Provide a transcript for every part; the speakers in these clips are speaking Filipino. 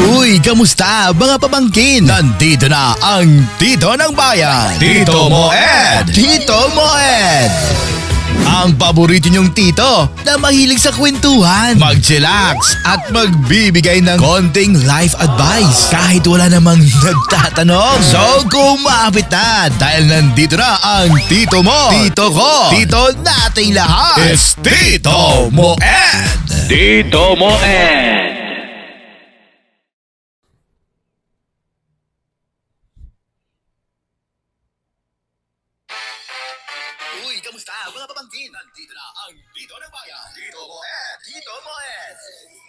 Uy, kamusta mga pamangkin? Nandito na ang Tito ng Bayan, Tito Moed! Tito Moed! Ang paborito niyong tito na mahilig sa kwentuhan, mag-chillax at magbibigay ng konting life advice kahit wala namang nagtatanong. So kumapit na dahil nandito na ang tito mo, tito ko, tito nating lahat. It's Tito Moed! Tito Moed! Uy, kamusta mga pamangkin? Nandito na ang Tito ng Bayan, Tito Moed! Tito Moed!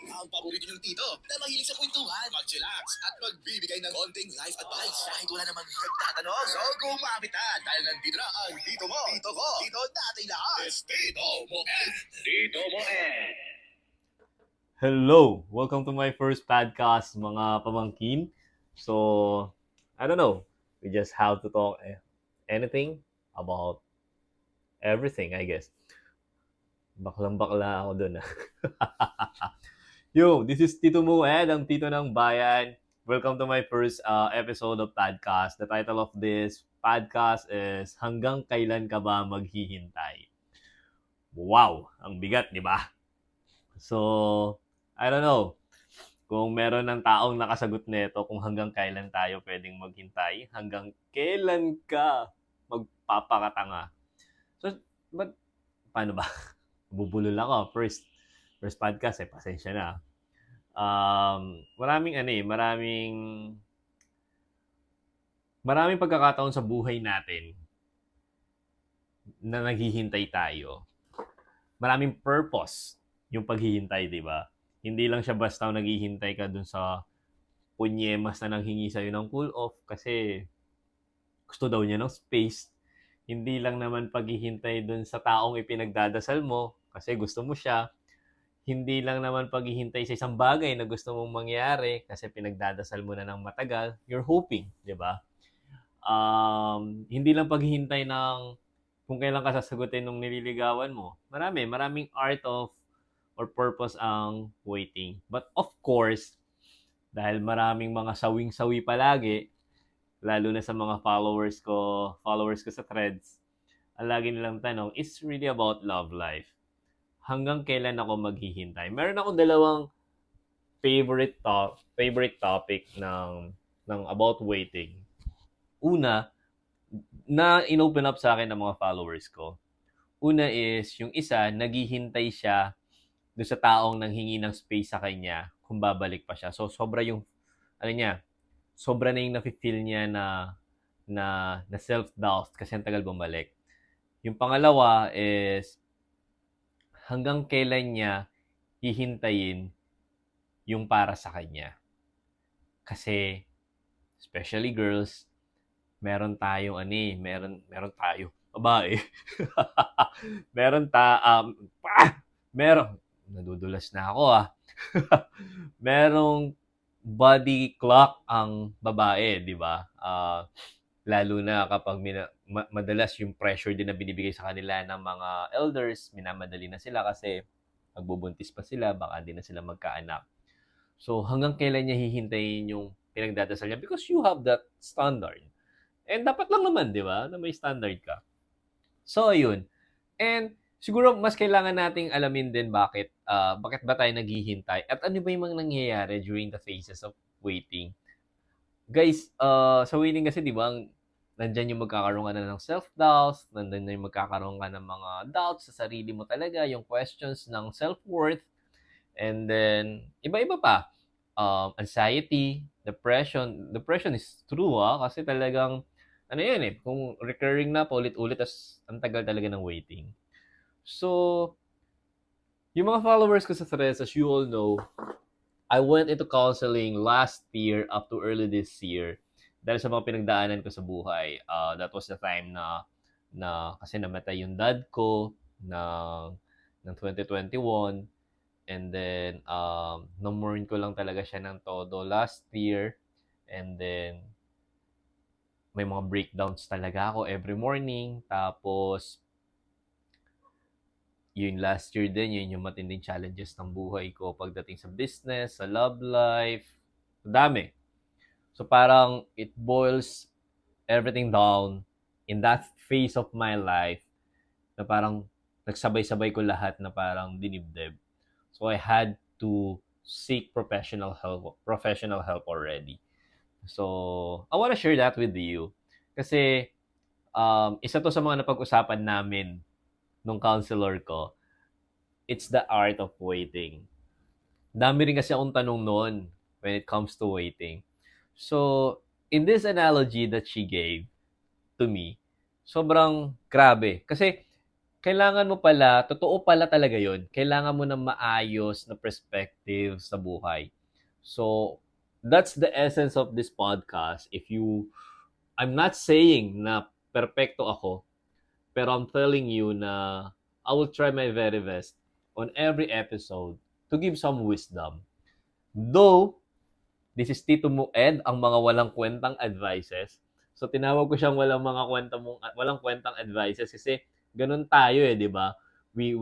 Ang paborito niyong tito na mahilig sa kwentuhan, mag-chillax at magbibigay ng konting life advice kahit wala namang nagtatanong. So kumapit na dahil nandito na ang tito mo, tito ko, tito nating lahat. It's Tito Moed! Tito Moed! Hello! Welcome to my first podcast, mga pamangkin. So, I don't know. We just have to talk anything about everything, I guess. Baklang-bakla ako dun. Yo, this is Tito Moed, ang Tito ng Bayan. Welcome to my first episode of podcast. The title of this podcast is Hanggang Kailan Ka Ba Maghihintay? Wow! Ang bigat, di ba? So, I don't know kung meron ng taong nakasagot nito kung hanggang kailan tayo pwedeng maghintay, hanggang kailan ka magpapakatanga. So, but paano ba? Bubulol ako. First podcast pasensya na. Maraming pagkakataon sa buhay natin na naghihintay tayo. Maraming purpose yung paghihintay, di ba? Hindi lang siya basta naghihintay ka dun sa punyemas na nanghingi sa'yo ng cool off kasi gusto daw niya ng space. Hindi lang naman paghihintay dun sa taong ipinagdadasal mo kasi gusto mo siya. Hindi lang naman paghihintay sa isang bagay na gusto mong mangyari kasi pinagdadasal mo na ng matagal. You're hoping, di ba? Hindi lang paghihintay ng kung kailan ka sasagutin ng nililigawan mo. Maraming art of or purpose ang waiting. But of course, dahil maraming mga sawing-sawi palagi, lalo na sa mga followers ko sa threads, ang lagi nilang tanong, is really about love life. Hanggang kailan ako maghihintay? Meron akong dalawang favorite topic ng about waiting. Una, na inopen up sa akin ng mga followers ko. Una is, yung isa, naghihintay siya doon sa taong nanghingi ng space sa kanya kung babalik pa siya. So, sobra na yung nafe-feel niya na self-doubt kasi ang tagal bumalik. Yung pangalawa is, hanggang kailan niya hihintayin yung para sa kanya. Kasi, especially girls, meron tayo, babae. Nadudulas na ako merong body clock ang babae, di ba? Lalo na kapag madalas yung pressure din na binibigay sa kanila ng mga elders, minamadali na sila kasi magbubuntis pa sila, baka di na sila magkaanak. So, hanggang kailan niya hihintayin yung pinagdadasal niya? Because you have that standard. And dapat lang naman, di ba, na may standard ka. So, ayun. And siguro mas kailangan nating alamin din bakit ba tayo naghihintay at ano ba yung mga nangyayari during the phases of waiting. Guys, sa waiting kasi, di ba, nandyan yung magkakaroon ka na ng self-doubts, nandyan yung magkakaroon ka ng mga doubts sa sarili mo talaga, yung questions ng self-worth, and then, iba-iba pa. Anxiety, depression. Depression is true, kasi talagang, kung recurring na, paulit-ulit, tas ang tagal talaga ng waiting. So, yung mga followers ko sa threads, as you all know, I went into counseling last year up to early this year dahil sa mga pinagdaanan ko sa buhay. That was the time na kasi namatay yung dad ko ng 2021, and then na-mourn ko lang talaga siya ng todo last year, and then may mga breakdowns talaga ako every morning. Tapos yun last year din, yun yung matinding challenges ng buhay ko pagdating sa business, sa love life, Dami. So parang it boils everything down in that phase of my life na parang nagsabay-sabay ko lahat na parang dinibdib. So I had to seek professional help already. So I want to share that with you kasi isa to sa mga napag-usapan namin nung counselor ko. It's the art of waiting. Dami rin kasi akong tanong noon when it comes to waiting. So, in this analogy that she gave to me, sobrang grabe. Kasi, kailangan mo pala, totoo pala talaga yon. Kailangan mo ng maayos na perspective sa buhay. So, that's the essence of this podcast. I'm not saying na perfecto ako, pero I'm telling you na I will try my very best on every episode to give some wisdom. Though, this is Tito Mo Ed, ang mga walang kwentang advices. So, tinawag ko siyang walang kwentang advices kasi ganun tayo di ba? We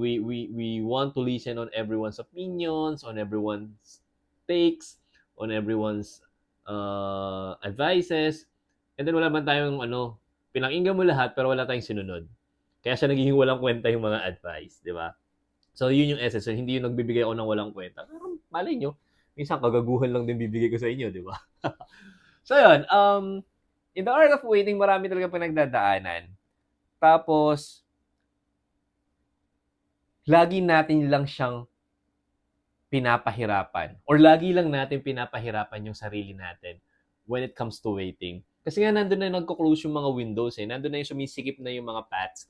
want to listen on everyone's opinions, on everyone's takes, on everyone's advices. And then wala man tayong pinakinggan mo lahat pero wala tayong sinunod. Kaya siya nagiging walang kwenta yung mga advice, di ba? So, yun yung essence. So, hindi yung nagbibigay ako ng walang kwenta. Pero, malay nyo, minsan kagaguhan lang din bibigay ko sa inyo, di ba? So, yun. In the art of waiting, marami talaga pinagdadaanan. Tapos, lagi natin lang siyang pinapahirapan. Or lagi lang natin pinapahirapan yung sarili natin when it comes to waiting. Kasi nga, nandun na nagko-close yung mga windows Nandun na yung sumisikip na yung mga paths.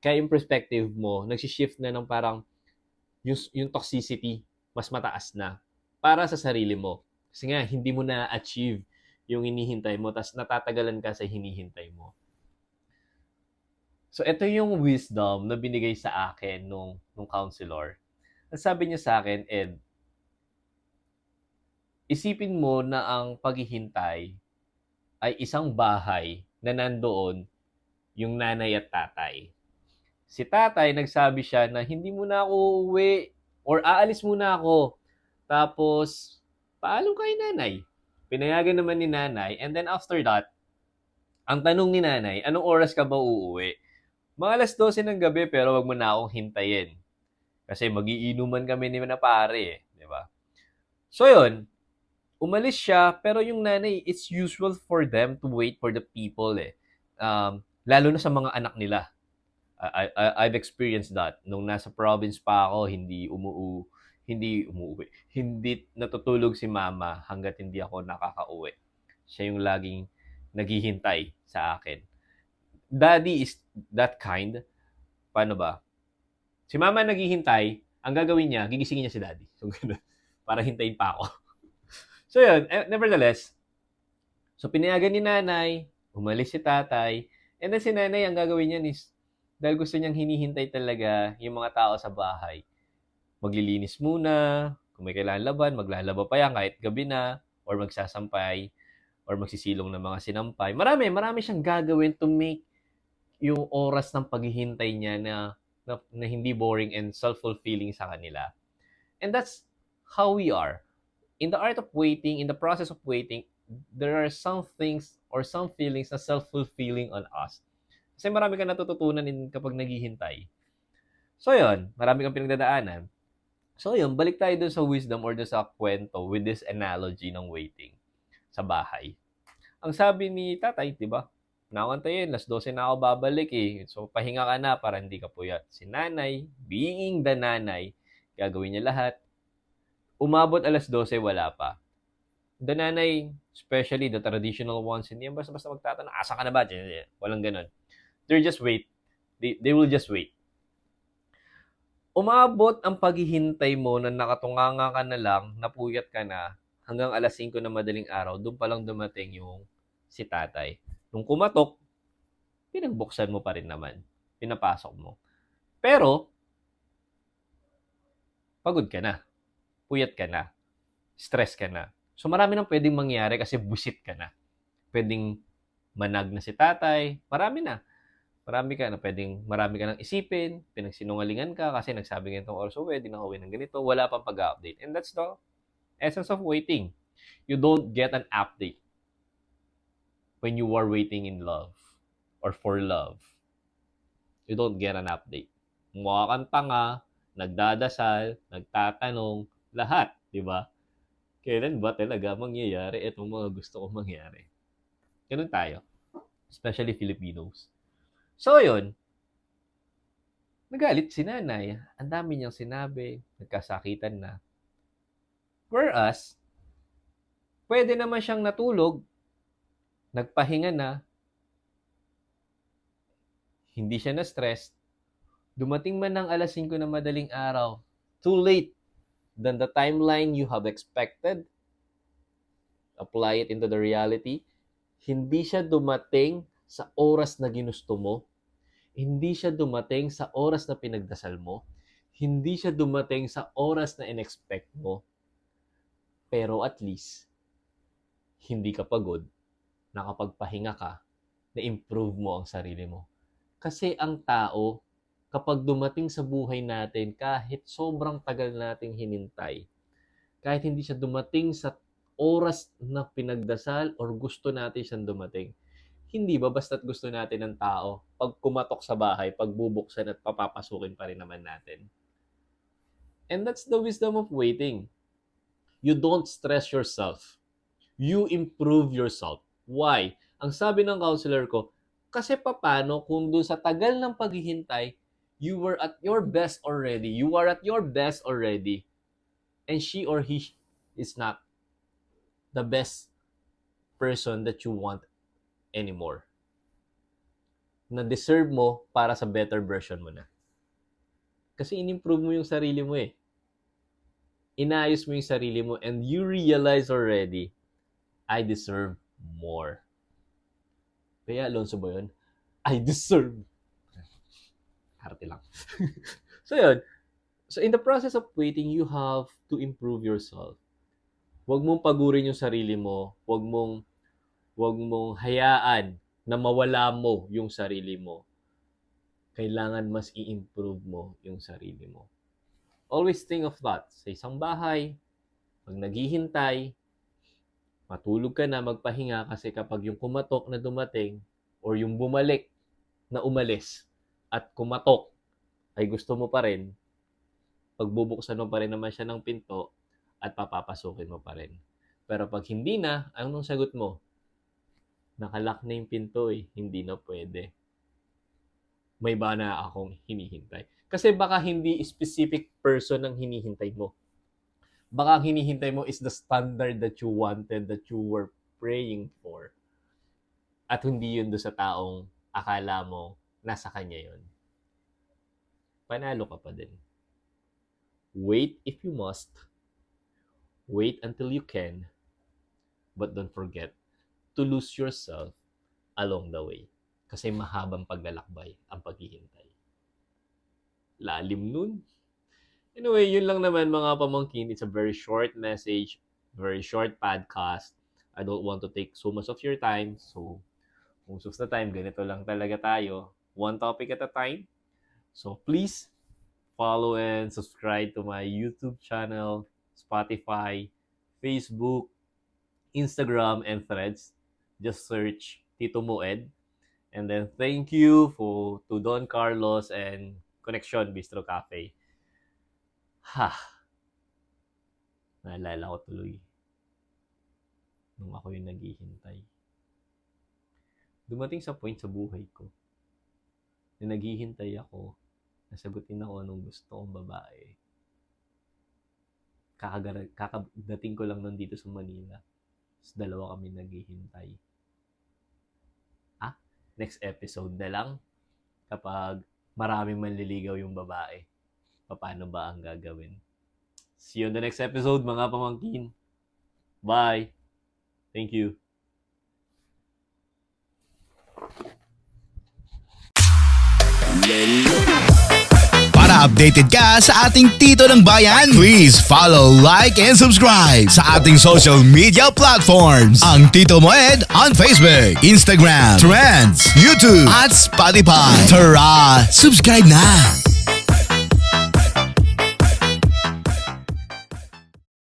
Kaya yung perspective mo, nagsishift na ng parang yung toxicity mas mataas na para sa sarili mo. Kasi nga, hindi mo na-achieve yung hinihintay mo, tas natatagalan ka sa hinihintay mo. So, ito yung wisdom na binigay sa akin nung counselor. Ang sabi niya sa akin, Ed, isipin mo na ang paghihintay ay isang bahay na nandoon yung nanay at tatay. Si tatay, nagsabi siya na hindi muna ako uuwi or aalis muna ako. Tapos, paalam kay nanay. Pinayagan naman ni nanay. And then after that, ang tanong ni nanay, anong oras ka ba uuwi? Mga alas 12 ng gabi pero wag mo na akong hintayin. Kasi magiinuman kami ni na pare di ba? So yun, umalis siya pero yung nanay, it's usual for them to wait for the people lalo na sa mga anak nila. I've experienced that. Nung nasa province pa ako, hindi umuwi. Hindi natutulog si mama hanggat hindi ako nakakauwi. Siya yung laging naghihintay sa akin. Daddy is that kind. Paano ba? Si mama naghihintay, ang gagawin niya, gigisingin niya si daddy. So, ganun. Para hintayin pa ako. So, yun. Nevertheless, so pinayagan ni nanay, umalis si tatay, and then si nanay, ang gagawin niya is, dahil gusto niyang hinihintay talaga yung mga tao sa bahay. Maglilinis muna, kung may kailangan laban, maglalaba pa yan kahit gabi na, or magsasampay, or magsisilong ng mga sinampay. Marami siyang gagawin to make yung oras ng paghihintay niya na hindi boring and self-fulfilling sa kanila. And that's how we are. In the art of waiting, in the process of waiting, there are some things or some feelings na self-fulfilling on us. Kasi marami kang natututunan kapag naghihintay. So yun, marami kang pinagdadaanan. So yun, balik tayo dun sa wisdom or dun sa kwento with this analogy ng waiting sa bahay. Ang sabi ni tatay, di ba? Nakantayin, alas 12 na ako babalik So pahinga ka na para hindi ka puyat. Si nanay, being the nanay, gagawin niya lahat. Umabot alas 12, wala pa. The nanay, especially the traditional ones, hindi yan basta-basta magtatanong, asa ka na ba? Walang ganun. They just wait. They will just wait. Umabot ang paghihintay mo na nakatunganga ka na lang, napuyat ka na, hanggang alas 5 na madaling araw, doon pa lang dumating yung si tatay. Nung kumatok, pinagbuksan mo pa rin naman. Pinapasok mo. Pero, pagod ka na. Puyat ka na. Stress ka na. So marami nang pwedeng mangyari kasi busit ka na. Pwedeng manag na si tatay. Marami ka nang isipin, pinagsinungalingan ka kasi nagsabi ganitong oras uwi, di na uwi ng ganito, wala pang pag-update. And that's the essence of waiting. You don't get an update when you are waiting in love or for love. You don't get an update. Mukha kang tanga, nagdadasal, nagtatanong, lahat, di ba? Kailan ba talaga mangyayari itong mga gusto kong mangyari? Ganun tayo. Especially Filipinos. So, yun. Nagalit si nanay. Ang dami niyang sinabi. Nagkasakitan na. Whereas, pwede naman siyang natulog. Nagpahinga na. Hindi siya na-stressed. Dumating man ng alas 5 na madaling araw. Too late than the timeline you have expected. Apply it into the reality. Hindi siya dumating sa oras na ginusto mo. Hindi siya dumating sa oras na pinagdasal mo. Hindi siya dumating sa oras na in-expect mo. Pero at least, hindi ka pagod. Nakapagpahinga ka. Na-improve mo ang sarili mo. Kasi ang tao, kapag dumating sa buhay natin, kahit sobrang tagal nating hinintay, kahit hindi siya dumating sa oras na pinagdasal or gusto natin siyang dumating, hindi ba basta't gusto natin ng tao, pag kumatok sa bahay, pagbubuksan at papapasukin pa rin naman natin. And that's the wisdom of waiting. You don't stress yourself. You improve yourself. Why? Ang sabi ng counselor ko, kasi paano kung doon sa tagal ng paghihintay, you were at your best already. You are at your best already. And she or he is not the best person that you want anymore. Na-deserve mo para sa better version mo na. Kasi in-improve mo yung sarili mo eh. Inayos mo yung sarili mo and you realize already, I deserve more. Kaya Alonso ba yun? I deserve. Harte lang. So yun. So in the process of waiting, you have to improve yourself. Huwag mong pagurin yung sarili mo. Huwag mong hayaan na mawala mo yung sarili mo. Kailangan mas i-improve mo yung sarili mo. Always think of that. Sa isang bahay, pag naghihintay, matulog ka na, magpahinga kasi kapag yung kumatok na dumating or yung bumalik na umalis at kumatok ay gusto mo pa rin, pagbubuksan mo pa rin naman siya ng pinto at papapasukin mo pa rin. Pero pag hindi na, anong sagot mo? Nakalock na yung pinto eh, hindi na pwede. May ba na akong hinihintay? Kasi baka hindi specific person ang hinihintay mo. Baka ang hinihintay mo is the standard that you wanted, that you were praying for. At hindi yun doon sa taong akala mo nasa kanya yun. Panalo ka pa din. Wait if you must. Wait until you can. But don't forget to lose yourself along the way. Kasi mahabang paglalakbay ang paghihintay. Lalim nun. Anyway, yun lang naman mga pamangkin. It's a very short message, very short podcast. I don't want to take so much of your time. So, kung sus na time, ganito lang talaga tayo. One topic at a time. So, please follow and subscribe to my YouTube channel, Spotify, Facebook, Instagram, and Threads. Just search Tito Moed. And then, thank you to Don Carlos and Connection Bistro Cafe. Naalala ko tuloy nung ako yung naghihintay. Dumating sa point sa buhay ko na naghihintay ako, nasagutin ako anong gusto kong babae. Kakadating ko lang nandito sa Manila. Tapos dalawa kami naghihintay. Next episode na lang kapag maraming manliligaw yung babae. Paano ba ang gagawin? See you on the next episode, mga pamangkin. Bye. Thank you. Para updated ka sa ating Tito ng Bayan, please follow, like, and subscribe sa ating social media platforms. Ang Tito Moed on Facebook, Instagram, Threads, YouTube, at Spotify. Tara, subscribe na!